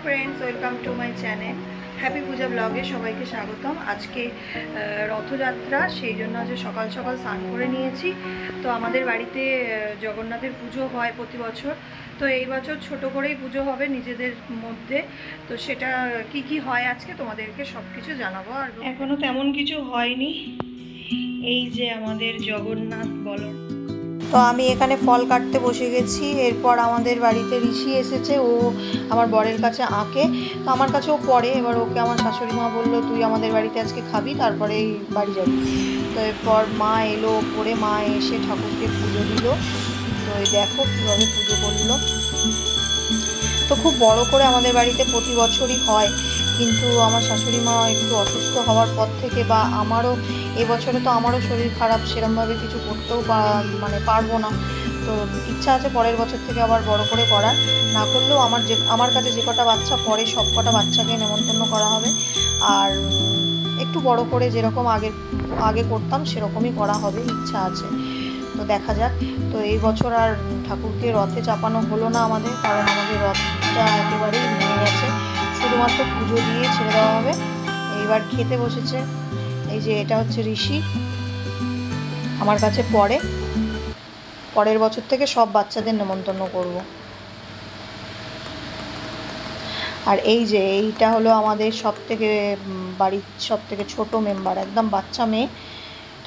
Friends welcome to my channel happy Puja ब्लगे सबाइके स्वागतम। आज के रथयात्रा সেই জন্য আজ সকাল সকাল স্নান করে নিয়েছি। তো আমাদের বাড়িতে জগন্নাথের পুজো হয় প্রতি বছর, তো এই বছর ছোট করেই পুজো হবে নিজেদের মধ্যে। তো সেটা কি কি হয় আজকে তোমাদেরকে সব কিছু জানাবো। আর এখনো তেমন কিছু হয়নি। এই যে আমাদের জগন্নাথ বলন, তো আমি এখানে ফল কাটতে বসে গেছি। এরপর আমাদের বাড়িতে ঋষি এসেছে, ও আমার বরের কাছে আঁকে, তো আমার কাছেও পড়ে। এবার ওকে আমার শাশুড়ি মা বললো তুই আমাদের বাড়িতে আজকে খাবি, তারপরেই বাড়ি যাবি। তো এরপর মা এলো ওপরে, মা এসে ঠাকুরকে পুজো দিল। তো এই দেখো কীভাবে পুজো করলো। তো খুব বড় করে আমাদের বাড়িতে প্রতি বছরই হয়, কিন্তু আমার শাশুড়ি মা একটু অসুস্থ হওয়ার পর থেকে, বা আমারও এবছরে তো আমারও শরীর খারাপ, সেরকমভাবে কিছু করতেও পারবো না। তো ইচ্ছা আছে পরের বছর থেকে আবার বড় করে করার। না করলেও আমার কাছে যে কটা বাচ্চা পড়ে সব কটা বাচ্চাকে নেমন্তন্ন করা হবে, আর একটু বড় করে যেরকম আগে করতাম সেরকমই করা হবে, ইচ্ছা আছে। তো দেখা যাক। তো এই বছর আর ঠাকুরকে রথে চাপানো হলো না আমাদের, কারণ আমাদের রথটা একেবারেই ভেঙে গেছে, শুধুমাত্র পুজো দিয়ে ছেড়ে দেওয়া হবে। এইবার খেতে বসেছে। এই যে এটা হচ্ছে ঋষি, আমার কাছে পরের বছর থেকে সব বাচ্চাদের নেমন্তন্ন করব। আর এই যে এইটা হলো আমাদের বাড়ির সব থেকে ছোট মেম্বার, একদম বাচ্চা মেয়ে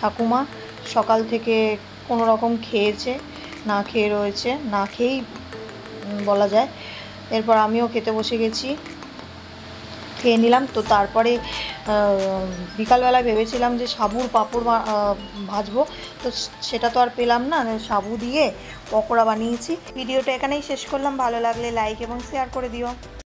ঠাকুমা। সকাল থেকে কোনো রকম খেয়েছে, না খেয়ে রয়েছে, না খেয়েই বলা যায়। এরপর আমিও খেতে বসে গেছি, খেয়ে নিলাম। তো তারপরে বিকালবেলায় ভেবেছিলাম যে সাবুর পাঁপড় ভাজবো, তো সেটা তো আর পেলাম না, সাবু দিয়ে পকোড়া বানিয়েছি। ভিডিওটা এখানেই শেষ করলাম। ভালো লাগলে লাইক এবং শেয়ার করে দিও।